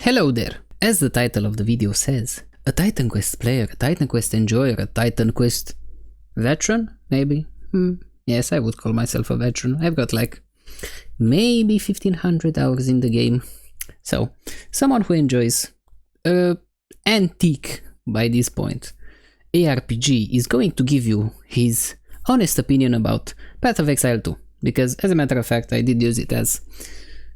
Hello there! As the title of the video says, a Titan Quest player, a Titan Quest enjoyer, a Titan Quest veteran, maybe? Yes, I would call myself a veteran. I've got like maybe 1500 hours in the game. So, someone who enjoys antique by this point ARPG is going to give you his honest opinion about Path of Exile II, because as a matter of fact I did use it as,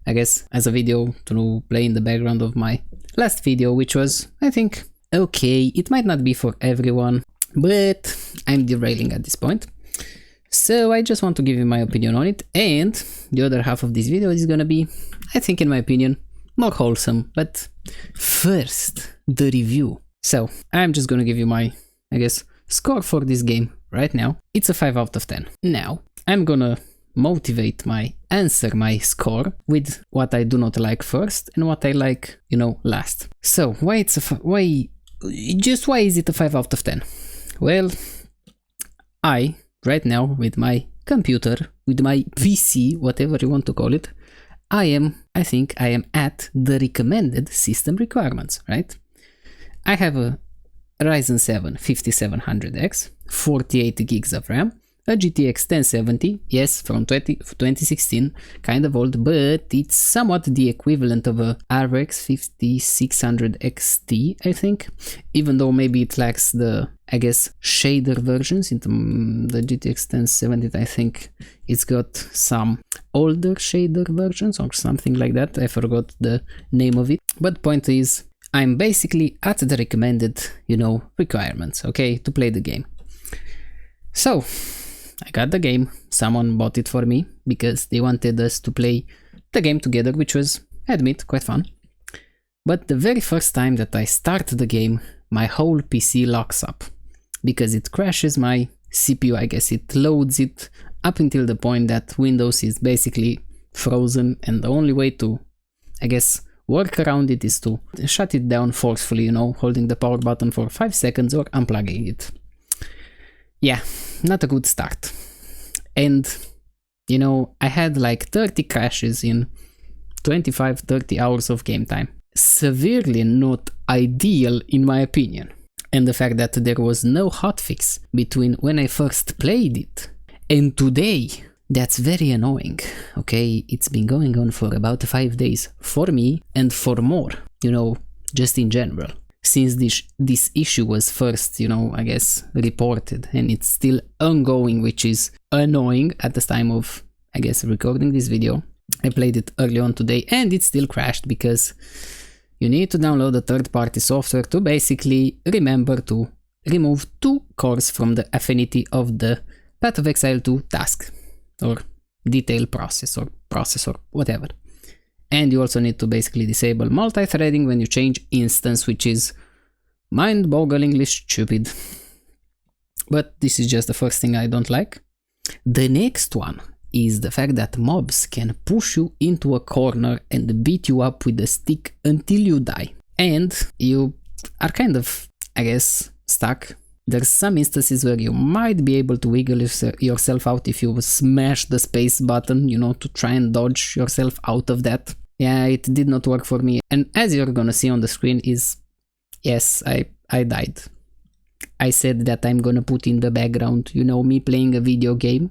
I guess, as a video to play in the background of my last video, which was, I think, okay. It might not be for everyone, but I'm derailing at this point. So I just want to give you my opinion on it, and the other half of this video is gonna be, I think in my opinion, more wholesome. But first, the review. So I'm just gonna give you my, I guess, score for this game right now. It's a 5 out of 10. Now, I'm gonna motivate my my score with what I do not like first and what I like, last. So why is it a 5 out of 10? Well, I right now with my computer, with my PC, whatever you want to call it, I think I am at the recommended system requirements, right? I have a Ryzen 7 5700X, 48 gigs of RAM, a GTX 1070, yes, from 2016, kind of old, but it's somewhat the equivalent of a RX 5600 XT, I think, even though maybe it lacks the, I guess, shader versions. Into the GTX 1070, I think it's got some older shader versions or something like that. I forgot the name of it, but point is, I'm basically at the recommended, requirements, okay, to play the game. So I got the game, someone bought it for me because they wanted us to play the game together, which was, I admit, quite fun. But the very first time that I start the game, my whole PC locks up because it crashes my CPU, I guess. It loads it up until the point that Windows is basically frozen, and the only way to, I guess, work around it is to shut it down forcefully, holding the power button for 5 seconds or unplugging it. Yeah, not a good start. And, I had like 30 crashes in 25-30 hours of game time. Severely not ideal in my opinion. And the fact that there was no hotfix between when I first played it and today, that's very annoying, okay? It's been going on for about 5 days for me and for more, just in general. Since this issue was first, I guess, reported, and it's still ongoing, which is annoying at the time of, I guess, recording this video. I played it early on today and it still crashed because you need to download a third-party software to basically remember to remove 2 cores from the affinity of the Path of Exile 2 task or detail process or whatever. And you also need to basically disable multi-threading when you change instance, which is mind-bogglingly stupid. But this is just the first thing I don't like. The next one is the fact that mobs can push you into a corner and beat you up with a stick until you die. And you are kind of, I guess, stuck. There's some instances where you might be able to wiggle yourself out if you smash the space button, to try and dodge yourself out of that. Yeah, it did not work for me. And as you're gonna see on the screen is, yes, I died. I said that I'm gonna put in the background, me playing a video game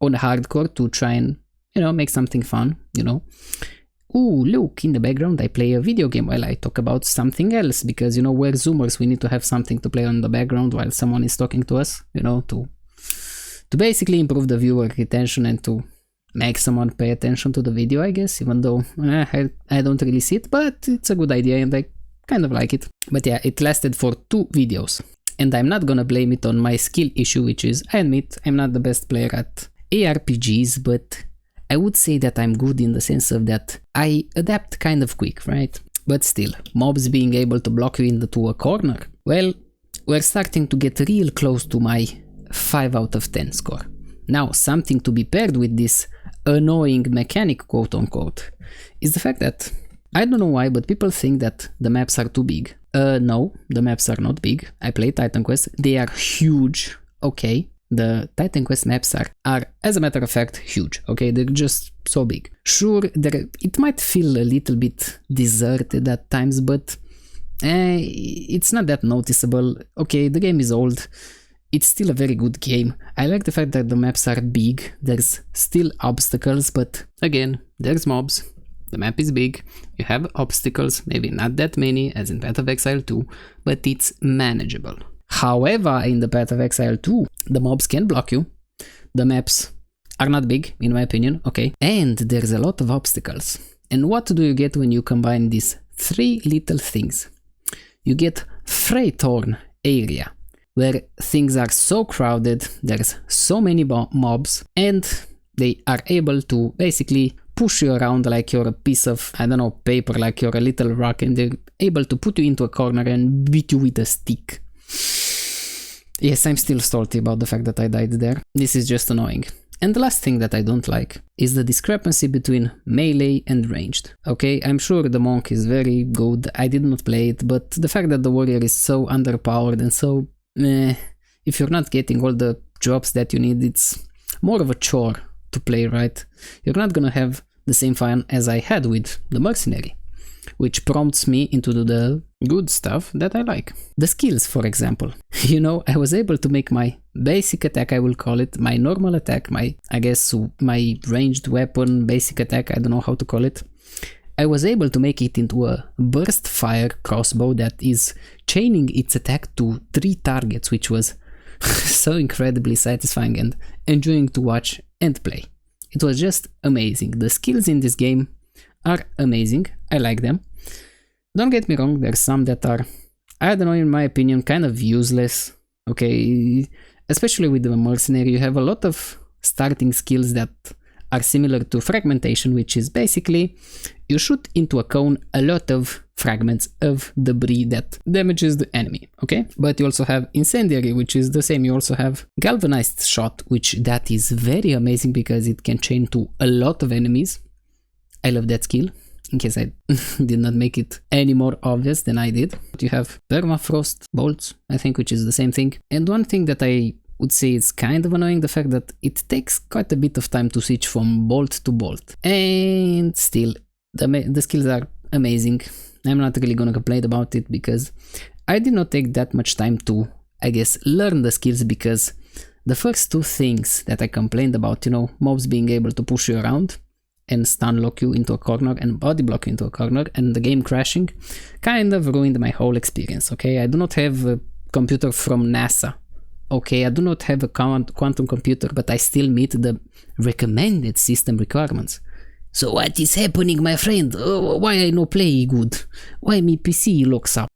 on hardcore to try and, make something fun, Ooh, look, in the background I play a video game while I talk about something else, because, we're Zoomers, we need to have something to play on the background while someone is talking to us, to basically improve the viewer retention and to make someone pay attention to the video, I guess, even though I don't really see it, but it's a good idea and I kind of like it. But yeah, it lasted for 2 videos, and I'm not gonna blame it on my skill issue, which is, I admit, I'm not the best player at ARPGs, but I would say that I'm good in the sense of that I adapt kind of quick, right? But still, mobs being able to block you into a corner, well, we're starting to get real close to my 5 out of 10 score. Now, something to be paired with this annoying mechanic, quote unquote, is the fact that, I don't know why, but people think that the maps are too big. No, the maps are not big. I play Titan Quest, they are huge, okay, the Titan Quest maps are as a matter of fact huge, okay? They're just so big. Sure, it might feel a little bit deserted at times, but it's not that noticeable. Okay, the game is old. It's still a very good game. I like the fact that the maps are big. There's still obstacles, but again, there's mobs. The map is big. You have obstacles, maybe not that many as in Path of Exile 2, but it's manageable. However, in the Path of Exile 2, the mobs can block you. The maps are not big, in my opinion, okay? And there's a lot of obstacles. And what do you get when you combine these three little things? You get Freytorn area, where things are so crowded, there's so many mobs, and they are able to basically push you around like you're a piece of, I don't know, paper, like you're a little rock, and they're able to put you into a corner and beat you with a stick. Yes, I'm still salty about the fact that I died there. This is just annoying. And the last thing that I don't like is the discrepancy between melee and ranged. Okay, I'm sure the monk is very good, I did not play it, but the fact that the warrior is so underpowered and so if you're not getting all the drops that you need, it's more of a chore to play, right? You're not gonna have the same fun as I had with the mercenary, which prompts me into the good stuff that I like. The skills, for example. You know, I was able to make my basic attack, I will call it, my normal attack, my ranged weapon, basic attack, I don't know how to call it. I was able to make it into a burst fire crossbow that is chaining its attack to 3 targets, which was so incredibly satisfying and enjoying to watch and play. It was just amazing. The skills in this game are amazing. I like them. Don't get me wrong, there's some that are, I don't know, in my opinion, kind of useless. Okay, especially with the mercenary, you have a lot of starting skills that are similar to fragmentation, which is basically you shoot into a cone a lot of fragments of debris that damages the enemy, okay? But you also have incendiary, which is the same. You also have galvanized shot, which that is very amazing because it can chain to a lot of enemies. I love that skill, in case I did not make it any more obvious than I did. You have permafrost bolts, I think, which is the same thing. And one thing that I would say is kind of annoying, the fact that it takes quite a bit of time to switch from bolt to bolt. And still, the skills are amazing. I'm not really gonna complain about it because I did not take that much time to, I guess, learn the skills, because the first 2 things that I complained about, you know, mobs being able to push you around and stun lock you into a corner and body block you into a corner and the game crashing, kind of ruined my whole experience, okay? I do not have a computer from NASA. Okay, I do not have a quantum computer, but I still meet the recommended system requirements. So what is happening, my friend? Oh, why I no play good? Why me PC locks up?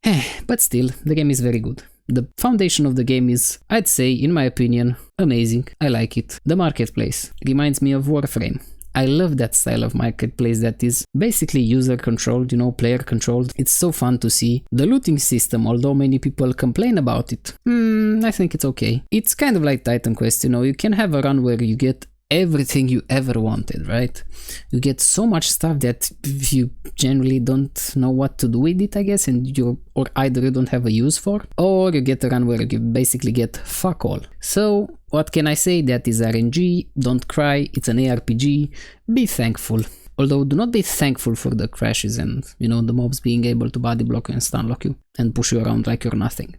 But still, the game is very good. The foundation of the game is, I'd say, in my opinion, amazing. I like it. The marketplace reminds me of Warframe. I love that style of marketplace that is basically user controlled, you know, player controlled. It's so fun to see. The looting system, although many people complain about it, I think it's okay. It's kind of like Titan Quest, you know, you can have a run where you get everything you ever wanted, right? You get so much stuff that you generally don't know what to do with it, I guess, and or either you don't have a use for, or you get a run where you basically get fuck all. So what can I say? That is RNG, don't cry, it's an ARPG, be thankful. Although do not be thankful for the crashes and, you know, the mobs being able to body block you and stun lock you and push you around like you're nothing.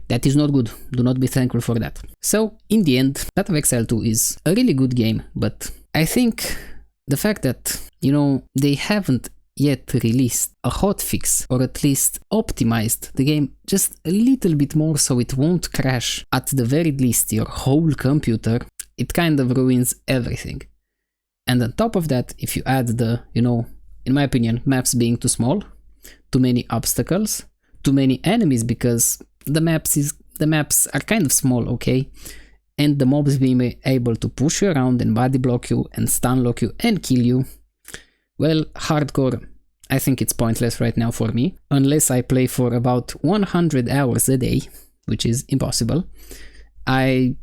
That is not good. Do not be thankful for that. So, in the end, Path of Exile 2 is a really good game, but I think the fact that, you know, they haven't yet released a hotfix, or at least optimized the game just a little bit more so it won't crash at the very least your whole computer, it kind of ruins everything. And on top of that, if you add the, you know, in my opinion, maps being too small, too many obstacles, too many enemies, because the maps are kind of small, okay? And the mobs being able to push you around and body block you and stun lock you and kill you. Well, hardcore, I think it's pointless right now for me, unless I play for about 100 hours a day, which is impossible. I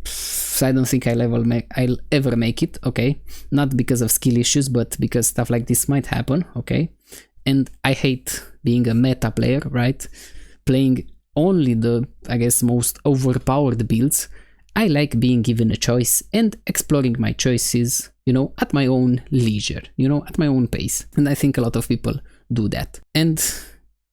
don't think I'll ever make it, okay? Not because of skill issues, but because stuff like this might happen, okay? And I hate being a meta player, right? Playing only the, I guess, most overpowered builds. I like being given a choice and exploring my choices, you know, at my own leisure, you know, at my own pace. And I think a lot of people do that. And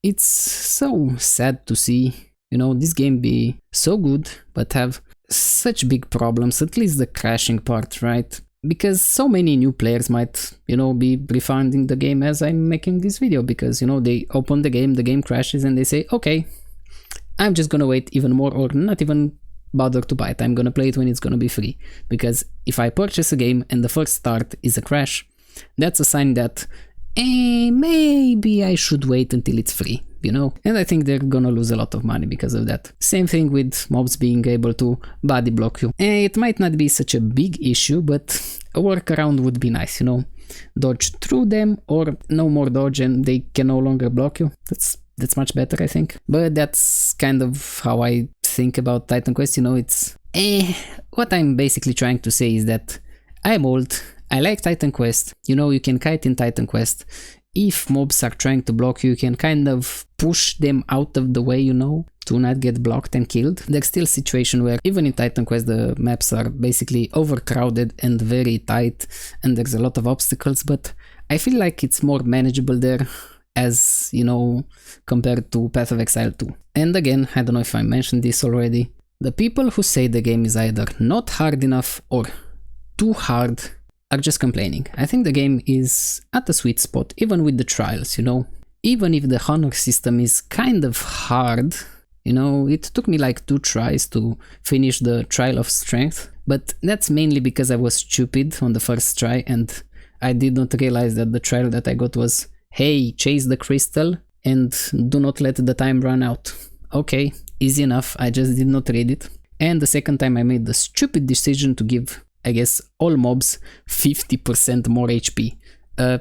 it's so sad to see, you know, this game be so good, but have such big problems, at least the crashing part, right? Because so many new players might, you know, be refunding the game as I'm making this video, because, you know, they open the game crashes, and they say, okay, I'm just gonna wait even more, or not even bother to buy it. I'm gonna play it when it's gonna be free. Because if I purchase a game and the first start is a crash, that's a sign that maybe I should wait until it's free, you know? And I think they're gonna lose a lot of money because of that. Same thing with mobs being able to body block you. It might not be such a big issue, but a workaround would be nice, you know? Dodge through them, or no more dodge and they can no longer block you. That's much better, I think. But that's kind of how I think about Titan Quest, you know? It's what I'm basically trying to say is that I'm old, I like Titan Quest, you know, you can kite in Titan Quest. If mobs are trying to block you, you can kind of push them out of the way, you know, to not get blocked and killed. There's still a situation where even in Titan Quest the maps are basically overcrowded and very tight, and there's a lot of obstacles, but I feel like it's more manageable there, as, you know, compared to Path of Exile 2. And again, I don't know if I mentioned this already, the people who say the game is either not hard enough or too hard are just complaining. I think the game is at a sweet spot, even with the trials, you know. Even if the honor system is kind of hard, you know, it took me like 2 tries to finish the trial of strength, but that's mainly because I was stupid on the first try and I did not realize that the trial that I got was, hey, chase the crystal and do not let the time run out. Okay, easy enough, I just did not read it. And the second time I made the stupid decision to give, I guess, all mobs 50% more HP.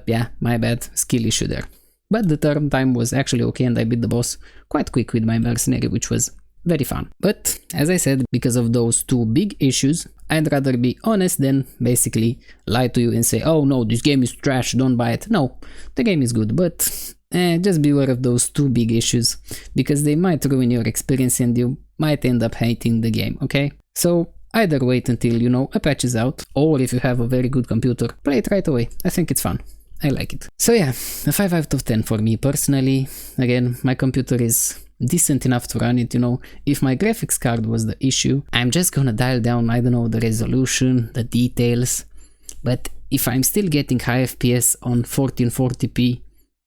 Yeah, my bad, skill issue there. But the third time was actually okay and I beat the boss quite quick with my mercenary, which was very fun. But as I said, because of those 2 big issues, I'd rather be honest than basically lie to you and say, oh no, this game is trash, don't buy it. No, the game is good, but just beware of those 2 big issues, because they might ruin your experience and you might end up hating the game, okay? So either wait until, you know, a patch is out, or if you have a very good computer, play it right away. I think it's fun. I like it. So yeah, a 5 out of 10 for me personally. Again, my computer is decent enough to run it, you know. If my graphics card was the issue, I'm just gonna dial down, I don't know, the resolution, the details. But if I'm still getting high FPS on 1440p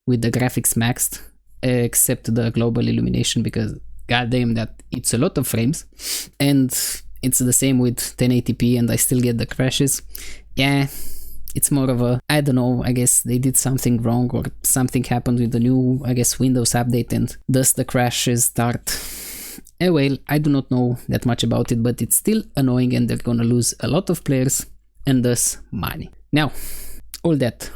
with the graphics maxed, except the global illumination, because goddamn that it's a lot of frames, and it's the same with 1080p and I still get the crashes, yeah, it's more of a, I don't know, I guess they did something wrong or something happened with the new, I guess, Windows update, and thus the crashes start. Well, I do not know that much about it, but it's still annoying and they're gonna lose a lot of players and thus money. Now, all that,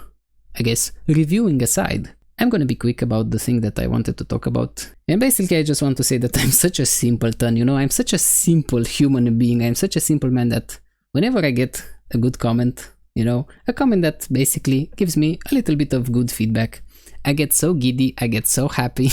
I guess, reviewing aside, I'm gonna be quick about the thing that I wanted to talk about. And basically I just want to say that I'm such a simpleton, you know, I'm such a simple human being, I'm such a simple man that whenever I get a good comment, you know, a comment that basically gives me a little bit of good feedback, I get so giddy, I get so happy.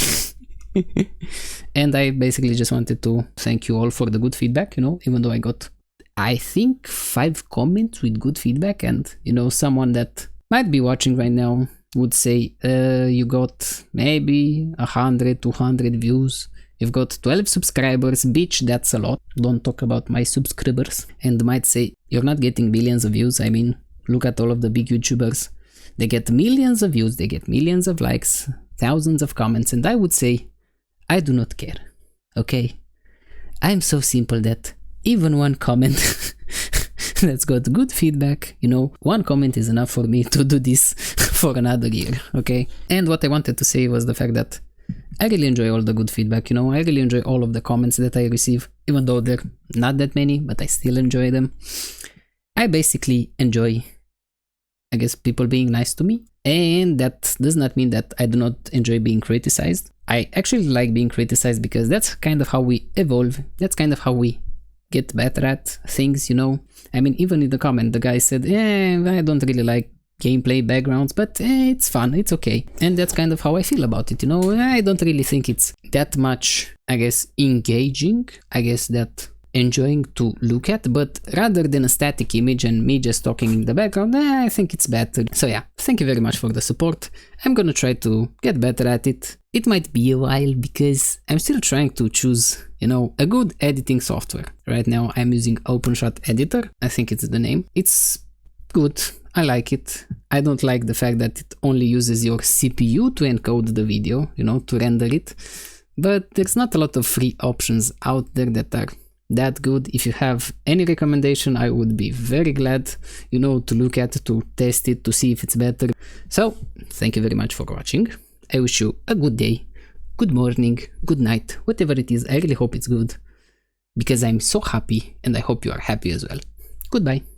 And I basically just wanted to thank you all for the good feedback, you know, even though I got, I think, 5 comments with good feedback, and, you know, someone that might be watching right now would say, you got maybe 100, 200 views, you've got 12 subscribers, bitch, that's a lot, don't talk about my subscribers. And might say, you're not getting billions of views, I mean, look at all of the big YouTubers, they get millions of views, they get millions of likes, thousands of comments, and I would say, I do not care, okay? I'm so simple that even one comment that's got good feedback, you know, one comment is enough for me to do this for another year, okay? And what I wanted to say was the fact that I really enjoy all the good feedback, you know, I really enjoy all of the comments that I receive, even though they're not that many, but I still enjoy them. I basically enjoy, I guess, people being nice to me, and that does not mean that I do not enjoy being criticized. I actually like being criticized because that's kind of how we evolve, that's kind of how we get better at things, you know. I mean, even in the comment, the guy said, I don't really like gameplay backgrounds, but it's fun, it's okay. And that's kind of how I feel about it, you know. I don't really think it's that much, I guess, engaging. I guess that enjoying to look at, but rather than a static image and me just talking in the background, I think it's better. So yeah, thank you very much for the support. I'm gonna try to get better at it. It might be a while because I'm still trying to choose, you know, a good editing software. Right now I'm using OpenShot Editor, I think it's the name. It's good, I like it. I don't like the fact that it only uses your CPU to encode the video, you know, to render it. But there's not a lot of free options out there that are that good. If you have any recommendation, I would be very glad, you know, to look at, to test it, to see if it's better. So, thank you very much for watching. I wish you a good day, good morning, good night, whatever it is. I really hope it's good, because I'm so happy and I hope you are happy as well. Goodbye.